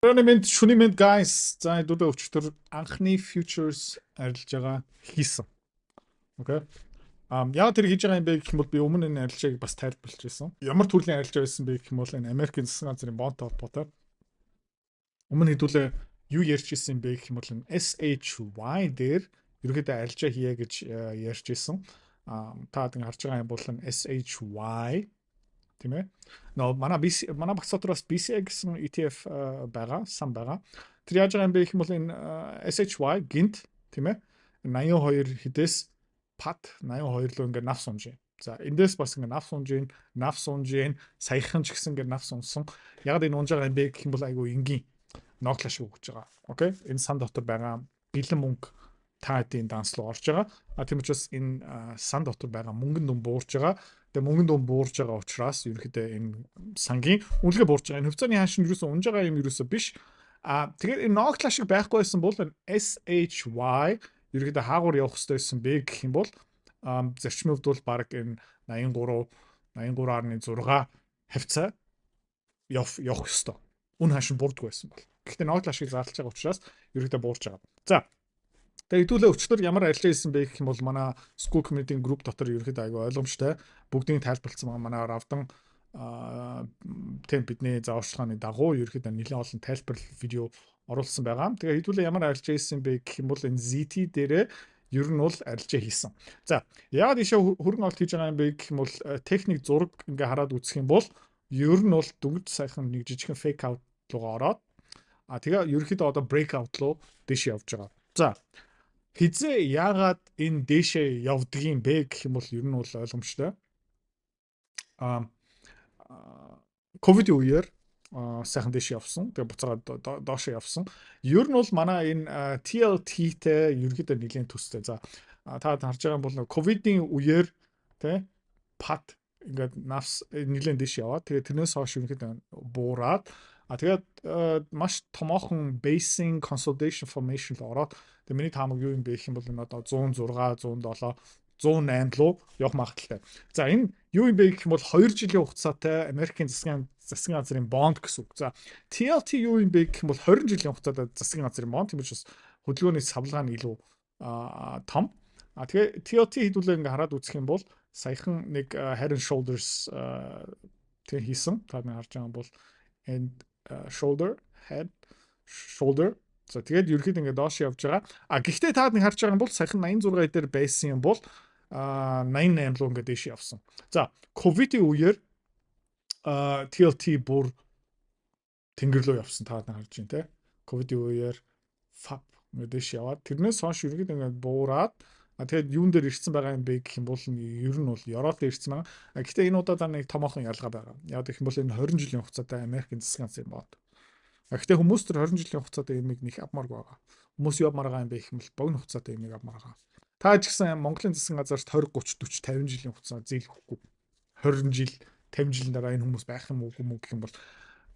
Шүнэмэнд guys за дөрөв өчтөр анхны futures арилж байгаа хийсэн. Окей. Яг тэр хийж байгаа юм бэ гэх юм бол би өмнө энэ арилжааг бас тайлбарлаж байсан. Ямар төрлийн арилжаа байсан бэ гэх юм бол энэ Америкийн засгийн газрын бонд холбоотой. Өмнө хэдүүлээ юу ярьж ирсэн бэ гэх юм бол энэ SHY дээр ерөөдөө арилжаа хийе гэж ярьж ирсэн. Та одоо харж байгаа юм бол энэ SHY тийм ээ. Манай багц дотор бас BCA гэсэн ETF байгаа, сан байгаа. Тэр яаж байгаа юм бэ гэх юм бол энэ SHY гинт тийм ээ. 82 хэдээс пат 82 руу ингээд нав сунж байна. За эндээс бас ингээд нав сунж саяхан ч гэсэн ингээд нав сунсан. Яг энэ унж байгаа юм бэ гэх юм бол айгүй энгийн ноглаш өгч байгаа. Окей. Энэ сан дотор байгаа бэлэн мөнгө та эдийн данс руу орж байгаа. Тийм учраас энэ сан дотор байгаа мөнгөнд дүн буурж байгаа. Тэгээ мөнгөнд дүн буурж байгаа учраас ерөөхдөө энэ сангийн үнэлгээ буурж байгаа. Энэ хувьцааны хаашин юусэн унж байгаа юм юусэн биш. Тэгээд энэ ноглаш шиг байхгүй байсан бол SHY ерөөхдөө хаагуур явах хэрэгтэй байсан бэ гэх юм бол зарчмын хувьд бол баг энэ 83.6 хавцаа явах ёстой. Үн хаашин буурдаг байсан бол. Гэхдээ ноглашыг заалтж байгаа учраас ерөөхдөө буурж байгаа. За тэгээ хэдүүлээ өчтөр ямар арилжаа хийсэн бэ гэх юм бол манай School Community Group дотор ерөөхдөө айгүй ойлгомжтой бүгдийн тайлбарлсан байгаа манай Равдан тэм бидний зааварчилгааны дагуу ерөөхдөө нэлээд олон тайлбар видео оруулсан байгаа. Тэгээ хэдүүлээ ямар арилжаа хийсэн бэ гэх юм бол энэ ZT дээрээ ер нь бол арилжаа хийсэн. За яагаад ийшээ хөргөн олт хийж байгаа юм бэ гэх юм бол техник зураг ингээ хараад үзэх юм бол ер нь бол дүгж сайхан нэг жижигхэн fake out руугаа ороод тэгээ ерөөхдөө одоо breakout руу дэш явж байгаа. За хизээ яагаад энэ дэшээ явдгийм бэ гэх юм бол ер нь бол ойлгомжтой. Ковидын үеэр сайхан дэш явсан. Тэгээ буцаад доошоо явсан. Ер нь бол манай энэ TLT-тэй ерөөдөө нэлийн төстэй. За та харж байгаа юм бол ковидын үеэр тэ пат ингээд навс нэлийн дэш яваад тэгээ тэрнээс хойш ерөөдөө буураад тэгээд маш томоохон basing consolidation formation л ороод тэгээ миний таамаг юу юм бэ гэх юм бол энэ одоо 106, 107, 108 руу явах магадaltaй. За энэ юу юм бэ гэх юм бол 2 жилийн хугацаатай Америкийн засгийн газрын бонд гэсэн үг. За TLT юу юм бэ гэх юм бол 20 жилийн хугацаатай засгийн газрын бонд тийм учраас хөдөлгөөний савлгаа нь илүү том. Тэгээ TLT хэдүүлээ ингээ хараад үзэх юм бол саяхан нэг Head and Shoulders тэг хийсэн. Та нар харж байгаа юм бол and shoulder head shoulder. За тэгээд ерөөхдөө ингээ доош явж байгаа. Гэхдээ та нар харж байгаа юм бол саяхан 86 дээр байсан юм бол 88 руу ингээ дэш явсан. За ковидын үеэр TLT бүр тэнгэр рүү явсан та нар харж байна те. Ковидын үеэр FAP ингээ дэш яваад тэрнээс хойш ерөөхдөө ингээ буураад тэгээд юун дээр ирсэн байгаа юм бэ гэх юм бол ер нь бол Европ дээр ирсэн байгаа. Гэхдээ энэ удаа нэг томоохон ялгаа байгаа. Яг гэх юм бол энэ 20 жилийн хугацаатай Америкийн засгийн газрын бонд. Гэхдээ хүмүүс тэр 20 жилийн хугацаатай ямиг нэг авмааргүй байгаа. Хүмүүс явмаар байгаа юм бэ гэх юм бол богино хугацаатай ямиг авмаар байгаа. Та ч гэсэн Монголын засгийн газарт 20, 30, 40, 50 жилийн хугацаа зээлэхгүй. 20 жил, 50 жилийн дараа энэ хүмүүс байх юм уу гэх юм бол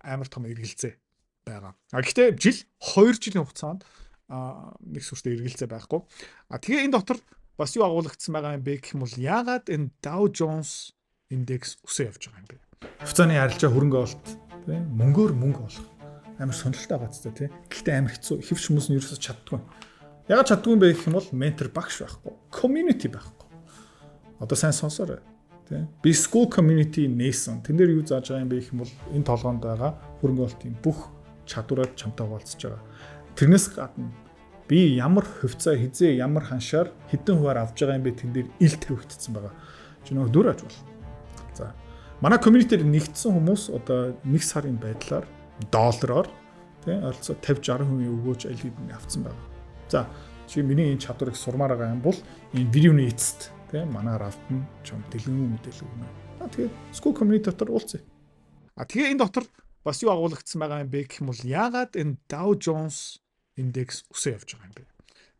амар том эргэлзээ байгаа. Гэхдээ жил 2 жилийн хугацаанд нэг сүртэй эргэлзээ байхгүй. Тэгээ энэ дотор бас юу агуулгдсан байгаа юм бэ гэх юм бол яагаад энэ Dow Jones индекс өсөө явж байгаа юм бэ? Хувьцааны арилжаа хөрөнгө олт тийм мөнгөөр мөнгө олох амар сонирхолтой байгаа ч тийм. Гэхдээ амар хэцүү. Хэвч хүмүүс нь ерөөсөж чаддгүй. Яагаад чаддгүй юм бэ гэх юм бол ментор багш байхгүй. Community байхгүй. Одоо сайн сонсоорой. Тийм. Би School Community нээсэн. Тэн дээр юу зааж байгаа юм бэ гэх юм бол энэ толгоонд байгаа хөрөнгө олтын бүх чадвараар чамтай хуваалцаж байгаа. Тэрнээс гадна би ямар хувьцаа хизээ ямар ханшаар хэдэн хуваар авж байгаа юм бэ тэн дээр ил тавигдсан байгаа. Чи нөгөө дүр аж бол. За. Манай community-ээр нэгдсэн хүмүүс одоо 1 сарын байдлаар доллараар тийм ойролцоо 50-60% өгөөж аль хэдийн авцсан байгаа. За чи миний энэ чадварыг сурмаар байгаа юм бол энэ видеоны эцэст тийм манай Равдан чам дэлгэн мэдээлэл өгнө. Тэгээд School Community дотор уулзъя. Тэгээ энэ дотор бас юу агуулгдсан байгаа юм бэ гэх юм бол яагаад энэ Dow Jones индекс өсөө явж байгаа юм бэ?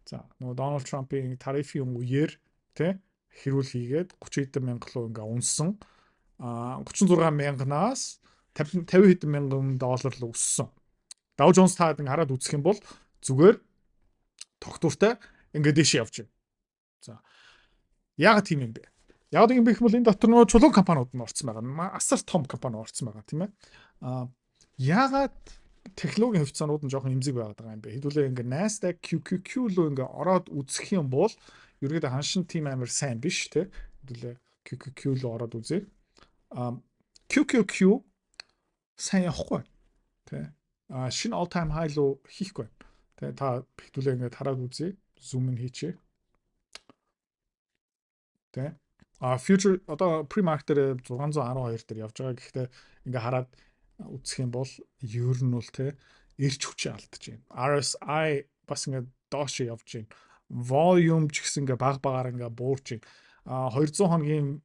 За нөгөө Donald Trump-ийн тарифын үеэр тий хэрүүл хийгээд 30 хэдэн мянга руу ингээ унсан 36 мянганаас 50 хэдэн мянган доллар руу өссөн. Dow Jones таад ингээ хараад үзэх юм бол зүгээр тогтвортой ингээ дэш явж байна. За яагаад тийм юм бэ? Яагаад юм бэ гэх юм бол энэ дотор нөгөө чулуун компаниуд нь орсон байгаа. Асар том компани орсон байгаа тийм ээ. Яагаад технологийн хөвцөөнүүд нь жоохон эмзэг байгаад байгаа юм бэ. Хэдүүлээ ингээ Nasdaq QQQ руу ингээ ороод үзэх юм бол ерөөдөө ханшин тим амар сайн биш те. Хэдүүлээ QQQ руу ороод үзье. QQQ сайн явахгүй те. Шинэ all time high руу хийхгүй. Тэ та хэдүүлээ ингээ хараад үзье. Zoom in хийчихье. Тэ. Future одоо pre-market дээр 612 дээр явж байгаа. Гэхдээ ингээ хараад үзэх юм бол ер нь бол те эрч хүчээ алдаж байна. RSI бас ингээ доош явж байна. Volume ч гэсэн ингээ баг ингээ буурч байна. 200 хоногийн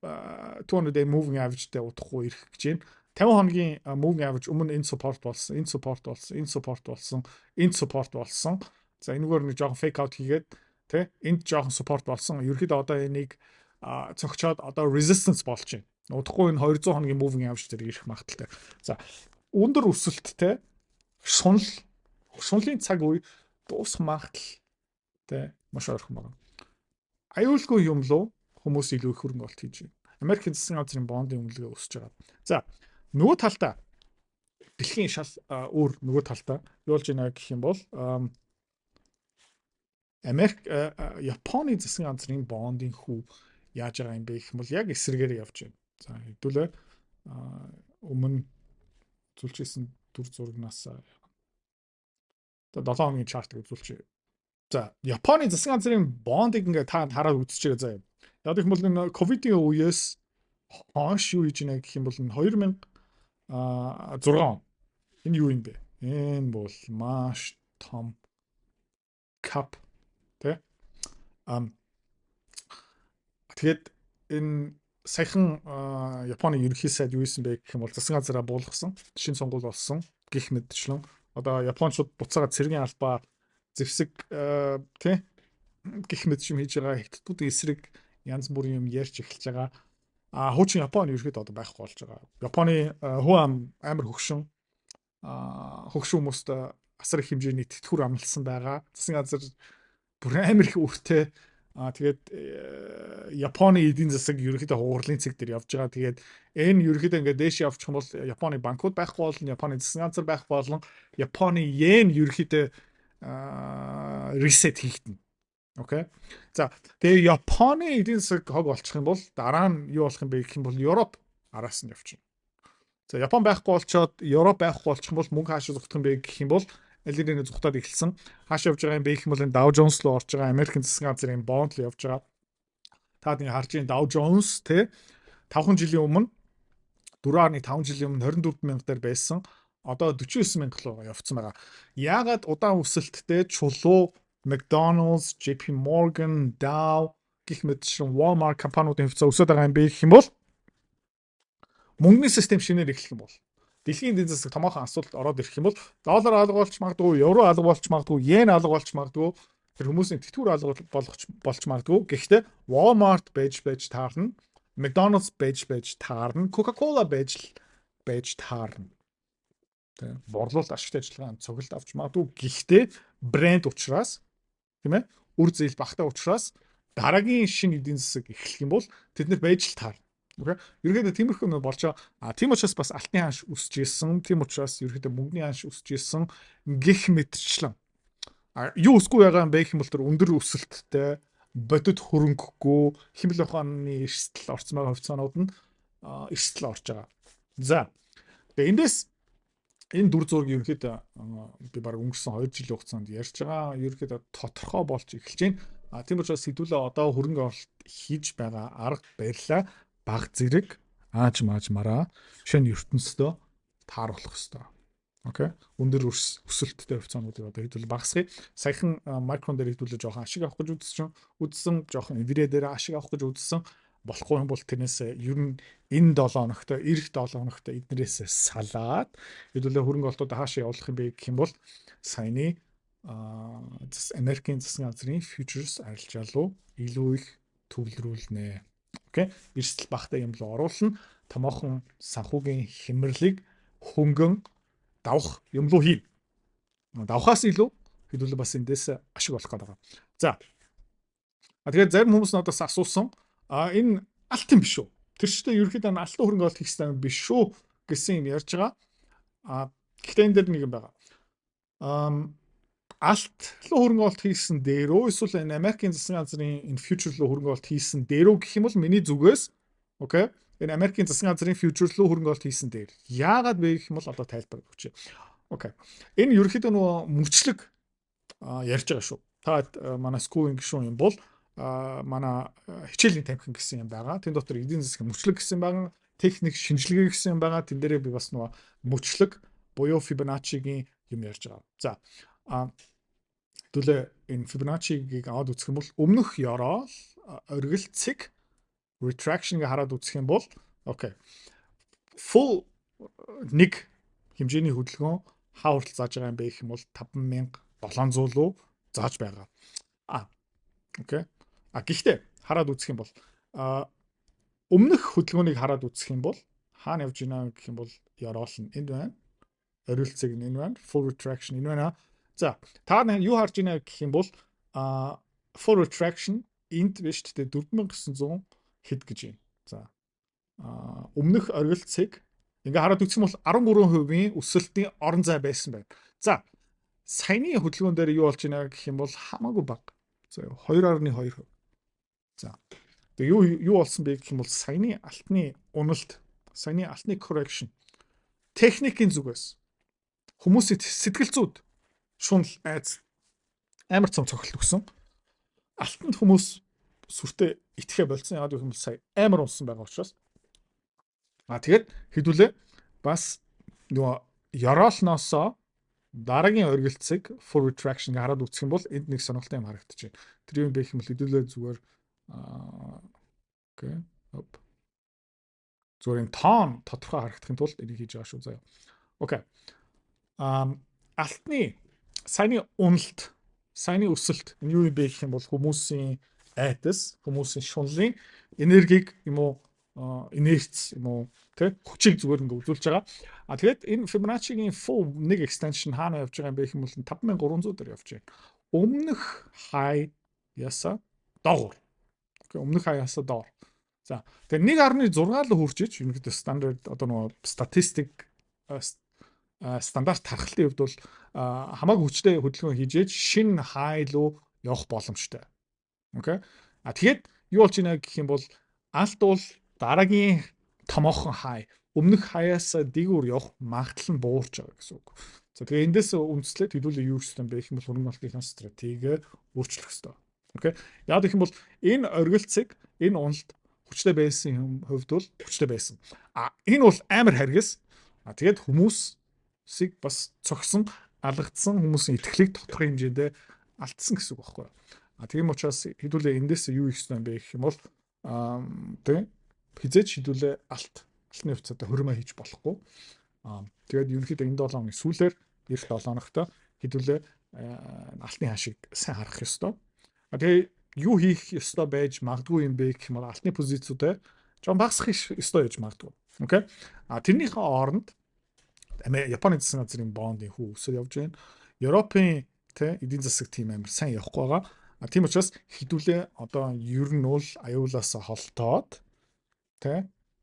200 day moving average-тэй удахгүй ирэх гэж байна. 50 хоногийн moving average өмнө энэ support болсон, энэ support болсон, энэ support болсон, энэ support болсон. За энэгээр нэг жоохон fake out хийгээд те энд жоохон support болсон. Ерөөхдөө одоо энийг цогчоод одоо resistance болж байна. Удахгүй энэ 200 хоногийн moving average дээр ирэх магадaltaй. За өндөр өсөлттэй сунлын цаг үе дуусах магадaltaй маш ойрхон байна. Аюулгүй юм лу хүмүүс илүү их хөрөнгө оруулалт хийж байна. Америкийн засгийн газрын бондын үнэлгээ өсөж байгаа. За нөгөө талдаа дэлхийн шал өөр нөгөө талдаа юу болж байна гэх юм бол Америк Японы засгийн газрын бондын хүү яаж байгаа юм бэ гэх юм бол яг эсрэгээр явж байна. За хэдүүлээ өмнө үзүүлчихсэн дүр зурагнаас одоо 7 хоногийн чартыг үзүүлчихье. За Японы засгийн газрын бондыг ингээ та хараад үзчихээ заяа. Яг гэх юм бол энэ ковидын үеэс хойш юу хийж байна гэх юм бол 2006 он. Энэ юу юм бэ? Энэ бол маш том кап тэ. Тэгээд энэ саяхан Японы ерөнхий сайд юу хийсэн бэ гэх юм бол засгийн газараа буулгасан, шинэ сонгуул болсон гэх мэтчлэн одоо японочууд буцаага цэргийн албаа зэвсэг тий гэх мэт юм хийж байгаа хятадуудын эсрэг янз бүрийн юм ярьж эхэлж байгаа. Хуучин Японы ерөөд одоо байхгүй болж байгаа. Японы хүн амар хөгшин хүмүүст асар их хэмжээний тэтгэвэр амлсан байгаа. Засгийн газар бүр амар их өртөө тэгээд Японы эдийн засаг ерөөхдөө хуурлын цэг дээр явж байгаа. Тэгээд энэ ерөөхдөө ингээд дээш явчих юм бол Японы банкуд байхгүй болно, Японы засгийн газар байх болно, Японы йен ерөөхдөө reset хийгдэнэ. Окей. За тэгээ Японы эдийн засаг хог болчих юм бол дараа нь юу болох юм бэ гэх юм бол Европ араас нь явчихна. За Япон байхгүй болчоод Европ байхгүй болчих юм бол мөнгө хаашаа зогтох юм бэ гэх юм бол алирын зүхтаад эхэлсэн. Хаашаа явж байгаа юм бэ гэх юм бол энэ Dow Jones руу орж байгаа Америкийн засгийн газрын бонд руу явж байгаа. Та нэг харж байгаа Dow Jones те 5 жилийн өмнө 4.5 жилийн өмнө 24,000 дээр байсан. Одоо 49,000 руу явцсан байгаа. Яагаад удаан өсөлттэй чулуу McDonald's, JP Morgan, Dow гэх мэт шин Walmart компаниудын хөвцөө өсөд байгаа юм бэ гэх юм бол мөнгөний систем шинээр эхлэх юм бол дэлхийн эдийн засаг томоохон асуудалд ороод ирэх юм бол доллар алга болж магадгүй, евро алга болж магадгүй, йен алга болж магадгүй, тэр хүмүүсийн тэтгэвэр алга болж магадгүй. Гэхдээ Walmart байж таарна, McDonald's байж таарна, Coca-Cola байж таарна. Тэ борлуулалт ашигтай ажиллагаанд цогцолт авч магадгүй. Гэхдээ брэнд учраас тийм ээ үр зээл багтаа учраас дараагийн шинэ эдийн засаг эхлэх юм бол тэд нар байж таарна. Окей. Ерөнхийдөө тиймэрхүү нь болж байгаа. Тийм учраас бас алтны ханш өсөж исэн. Тийм учраас ерөнхийдөө мөнгөний ханш өсөж исэн гэх мэтчлэн. Юу өсгүй байгаа юм бэ гэх юм бол тэр өндөр өсөлттэй бодит хөрөнгөгүй хэмэл ухааны эрсдэл орцсон байгаа хувьцаанууд нь эрсдэл орж байгаа. За. Тэгээ эндээс энэ дүр зураг ерөнхийдөө би баг өнгөрсөн 2 жилийн хугацаанд ярьж байгаа. Ерөнхийдөө тодорхой болж эхэлж байна. Тийм учраас хэдүүлээ одоо хөрөнгө оруулалт хийж байгаа арга барилаа баг зэрэг ааж мараа шинэ ертөнцийн тааруулах хэрэгтэй. Окей. Өндөр өсөлттэй хувьцаануудыг одоо хэдүүл багасгая. Саяхан Micron дээр хэдүүлээ жоохон ашиг авах гэж үзсэн, жоохон Nvidia дээр ашиг авах гэж үзсэн. Болохгүй юм бол тэрнээс ер нь энэ 7 хоногт, эх 7 хоногт эднэрээс салаад хэдүүлээ хөрөнгө оруулалтууд хаашаа явуулах юм бэ гэх юм бол саяны Америкийн засгийн газрын futures арилжаа руу илүү их төвлөрүүлнэ. Окей. Эрсдэл багтаа юм руу оруулна. Томоохон санхүүгийн хэмнэлийг хөнгөн давах юм руу хийн. Давхаас илүү хэдүүлээ бас эндээс ашиг олох гэдэг. За. Тэгэхээр зарим хүмүүс надаас асуусан энэ алт юм биш үү? Тэр чигтээ ерөөхдөө алтан хөрөнгө оруулалт хийх хэрэгтэй биш шүү гэсэн юм ярьж байгаа. Гэхдээ энэ дээр нэг юм байгаа. Алт руу хөрөнгө оруулалт хийсэн дээрөө эсвэл энэ Америкийн засгийн газрын энэ future руу хөрөнгө оруулалт хийсэн дээрөө гэх юм бол миний зүгээс окей энэ Америкийн засгийн газрын future руу хөрөнгө оруулалт хийсэн дээр яагаад вэ гэх юм бол одоо тайлбар өгч. Окей. Энэ ерөөхдөө нөгөө мөчлөг ярьж байгаа шүү. Та манай schooling гişүүн юм бол манай хичээлийн тамхин гэсэн юм байгаа. Тэн дотор эдийн засгийн мөчлөг гэсэн байгаа, техник шинжилгээ гэсэн юм байгаа. Тэн дээрээ би бас нөгөө мөчлөг буюу Fibonacci-гийн юм ярьж байгаа. За хэдүүлээ энэ Fibonacci-гийг аваад үзэх юм бол өмнөх ёроол оргилцэг retraction-ыг хараад үзэх юм бол окей. Full нэг хэмжээний хөдөлгөөн хаа хүртэл зааж байгаа юм бэ гэх юм бол 5700 руу зааж байгаа. Окей. Гэхдээ хараад үзэх юм бол өмнөх хөдөлгөөнийг хараад үзэх юм бол хаана явж байна гэх юм бол ёроол нь энэ байна. Оргилцэг нь энэ байна. Full retraction энэ байна. За та юу харж байна гэх юм бол full retraction энд биш тэ 4900 хэд гэж байна. За өмнөх оргилцэг ингээ хараад үзэх юм бол 13% өсөлтийн орон зай байсан байна. За саяны хөдөлгөөн дээр юу болж байна гэх юм бол хамаагүй бага. За 2.2%. За тэгээ юу болсон бэ гэх юм бол саяны алтны уналт, саяны алтны correction техникийн зүгээс хүмүүсийн сэтгэл зүйд шунал айц амар цом цохилт өгсөн. Алтанд хүмүүс сүртэй итгэхэ болцсон. Яагаад гэх юм бол сая амар унсан байгаа учраас. Тэгээд хэдүүлээ бас нөгөө ёроолноосоо дараагийн оргилцэг full retraction хараад үзэх юм бол энд нэг сонирхолтой юм харагдаж байна. Тэр юм бэ гэх юм бол хэдүүлээ зүгээр окей. Зүгээр энэ тон тодорхой харагдахын тулд энийг хийж байгаа шүү заяа. Окей. Алтны саяны уналт, саяны өсөлт энэ юу юм бэ гэх юм бол хүмүүсийн айтас, хүмүүсийн шунлын энергийг юм уу инерц юм уу тэг хүчийг зүгээр ингээ үзүүлж байгаа. Тэгээд энэ Fibonacci-гийн full нэг extension хаана явж байгаа юм бэ гэх юм бол 5300 дээр явж байна. Өмнөх хай ясаа доогуур. Окей, өмнөх хаяасаа доор. За тэгээд 1.6 л хүрчиж ерөнхийдөө стандарт одоо нөгөө статистик стандарт тархалтын хувьд бол хамаагүй хүчтэй хөдөлгөөн хийж шинэ хай руу явах боломжтой. Окей. Тэгээд юу болж байна гэх юм бол алт бол дараагийн томоохон хай өмнөх хаяас дээгүүр явах магадлал нь буурч байгаа гэсэн үг. За тэгээ эндээс үндэслээд хэдүүлээ юу гэсэн бэ гэх юм бол хөрөнгө оруулалтын стратеги өөрчлөх ёстой. Окей. Яг гэх юм бол энэ оргилцэг, энэ уналт хүчтэй байсан хувьд бол хүчтэй байсан. Энэ бол амар харгас. Тэгээд хүмүүсийг бас цогсон, алгадсан хүмүүсийн итгэлийг тодорхой хэмжээндээ алдсан гэсэн үг байхгүй. Тийм учраас хэдүүлээ эндээс юу хийх юм бэ гэх юм бол тийм хизээч хэдүүлээ алтны хувьцаатай хөрмөө хийж болохгүй. Тэгээд ерөнхийдөө энэ 7 оны сүүлээр эх 7 хоногт хэдүүлээ алтны хаашийг сайн харах ёстой. Тэгээ юу хийх ёстой байж магадгүй юм бэ гэх юм бол алтны позициудаа жоон багасгах ёстой гэж магадгүй. Окей. Тэрнийхээ оронд Японы засгийн газрын бондын хүү өсөөр явж байна. Европын эдийн засаг тийм амар сайн явахгүй байгаа. Тийм учраас хэдүүлээ одоо ер нь бол аюулаас холтоод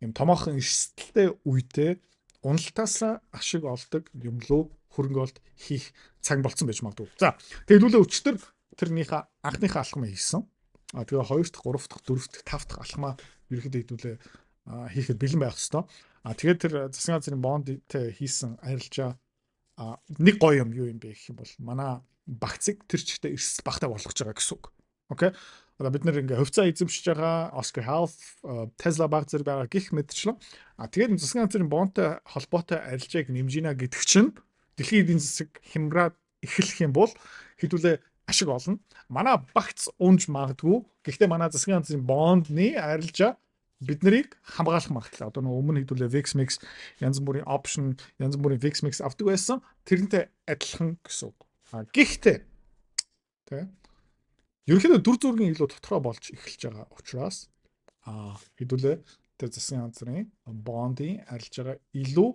юм томоохон эрсдэлтэй үедээ уналтаас ашиг олдог юм лөө хөрөнгө оруулалт хийх цаг болсон байж магадгүй. За тэгээд хэдүүлээ өчтөр тэрнийхээ анхныхаа алхмыг хийсэн. Тэгээ 2 дахь, 3 дахь, 4 дахь, 5 дахь алхмаа ерөнхийдөө хэдүүлээ хийхэд бэлэн байх ёстой. Тэгээд тэр засгийн газрын бондтэй хийсэн арилжаа нэг гоё юм юу юм бэ гэх юм бол манай багцыг тэр чигтээ эрсдэл багтаа болгож байгаа гэсэн үг. Окей. Одоо бид нэр ингээ хувьцаа эзэмшиж байгаа Oscar Health, Tesla баг зэрэг байгаа гих мэдчлэн. Тэгээд засгийн газрын бондтой холбоотой арилжааг нэмжийнэ гэдэг чинь дэлхийн эдийн засаг хямраад эхлэх юм бол хэдүүлээ ашиг олно. Манай багц унж магадгүй. Гэхдээ манай засгийн газрын бондны арилжаа бид нарыг хамгаалах магадлал. Одоо нөгөө өмнө хэдүүлээ VIX mix янз бүрийн option, янз бүрийн VIX mix авдаг байсан. Тэрнтэй адилхан гэсэн үг. Гэхдээ ерөнхийдөө дүр зургийн илүү тодорхой болж эхэлж байгаа учраас хэдүүлээ тэр засгийн газрын бондын арилжаагаа илүү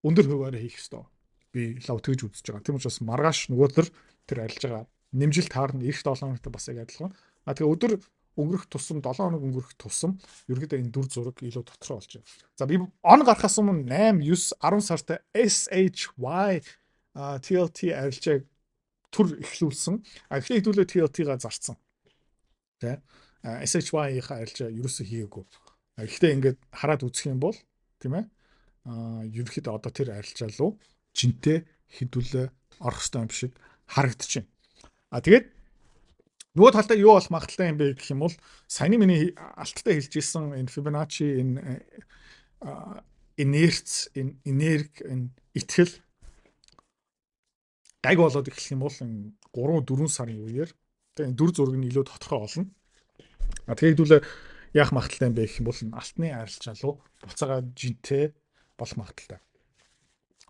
өндөр хуваараа хийх ёстой. Би лав тэгж үзэж байгаа. Тийм учраас маргааш нөгөөдөр тэр арилжаагаа нэмжилт таарна эх 7 хоногт бас яг адилхан. Тэгээ өдөр өнгөрөх тусам 7 хоног өнгөрөх тусам ерөнхийдөө энэ дүр зураг илүү тодорхой болж байна. За би он гарахаас өмнө 8, 9, 10 сард SHY TLT арилжааг төр эхлүүлсэн. Эхлээд хэдүүлээ TLT-га зарцсан. Тэ. SHY-ийнхаа арилжаа ерөөсөө хийгээгүй. Гэхдээ ингээд хараад үзэх юм бол тийм ээ. Ерөнхийдөө одоо тэр арилжаа руу жинтэй хэдүүлээ орох ёстой юм шиг харагдчихэв. Тэгээд нөгөө талдаа юу болох магадaltaй юм бэ гэх юм бол саяны миний алттай хэлж ирсэн энэ Fibonacci энэ инерц энерги итгэл гайг болоод эхлэх юм бол 3-4 сарын үеэр тэгээ 4 зураг нь илүү тодорхой болно. Тэгээд хэдүүлээ яах магадaltaй юм бэ гэх юм бол алтны арилжаа руу буцаагаад жинтэй болох магадaltaй.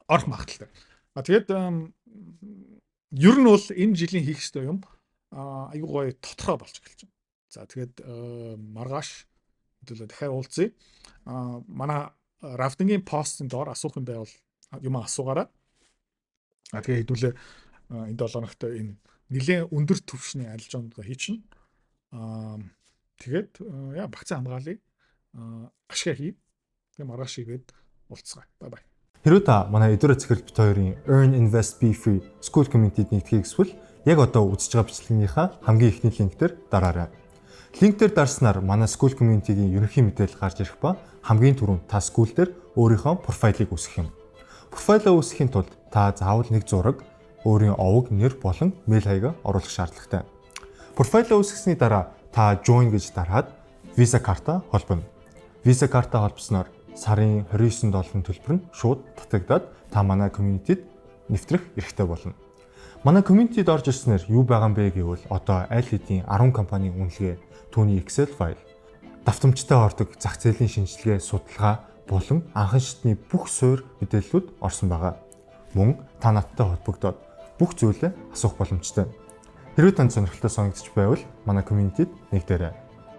Орох магадaltaй. Тэгээд ер нь бол энэ жилийн хийх ёстой юм аюу гой тодорхой болж эхэлж байна. За тэгээд маргааш хэдүүлээ дахиад уулзъя. Манай рафтингийн постын доор асуух юм байвал юм асуугаарай. Тэгээд хэдүүлээ энэ 7 хоногт энэ нэлээд өндөр түвшний арилжаануудаа хийчихнэ. Тэгээд багцаа хамгаалъя. Ашиг хий. Тэгээд маргааш игээд уулзцгаая. Бай бай. Хэрвээ та манай эдгээр захирал бит хоёрын Earn Invest Be Free School Community-д нэгдэхийг эсвэл яг одоо үзэж байгаа бичлэгийнхаа хамгийн ихний линктээр дараарай. Линктээр дарснаар манай School Community-гийн ерөнхий мэдээлэл гарч ирэх ба хамгийн түрүүнд та school дээр өөрийнхөө профайлыг үүсгэх юм. Профайлаа үүсгэхийн тулд та заавал нэг зураг, өөрийн овог, нэр болон мэйл хаягаа оруулах шаардлагатай. Профайлаа үүсгэсний дараа та join гэж дараад Visa карта холбоно. Visa карта холбосноор сарын 29 долларын төлбөр нь шууд татагдаад та манай community-д нэвтрэх эрхтэй болно. Манай community-д орж ирснээр юу байгаа юм бэ гэвэл одоо аль хэдийн 10 компанийн үнэлгээ, түүний Excel файл, давтамжтай ордог зах зээлийн шинжилгээ, судалгаа болон анхан шатны бүх суурь мэдээллүүд орсон байгаа. Мөн та надтай холбогдоод бүх зүйлээ асуух боломжтой. Хэрвээ танд сонирхолтой санагдчих байвал манай community-д нэгдээрэй.